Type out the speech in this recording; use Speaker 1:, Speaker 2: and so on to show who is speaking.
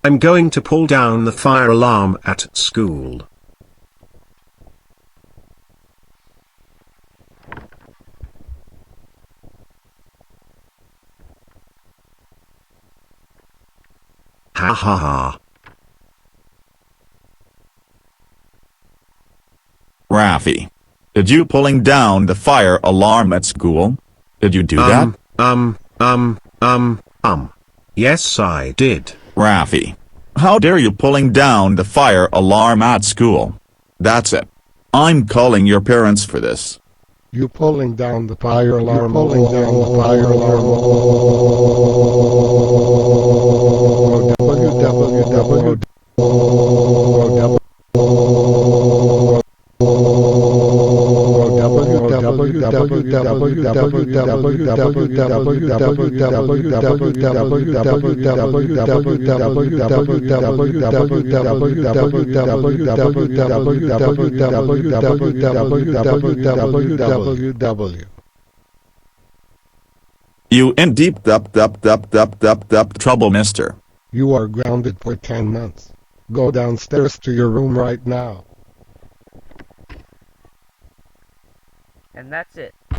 Speaker 1: I'm going to pull down the fire alarm at school. Ha ha ha.
Speaker 2: Raphy, did you pulling down the fire alarm at school? Did you do that?
Speaker 1: Yes, I did.
Speaker 2: Raphy, how dare you pulling down the fire alarm at school? That's it. I'm calling your parents for this.
Speaker 3: You pulling down the fire alarm. Pulling down the fire alarm.
Speaker 2: You in deep trouble, mister.
Speaker 3: You are grounded for 10 months. Go downstairs to your room right now.
Speaker 4: And that's it.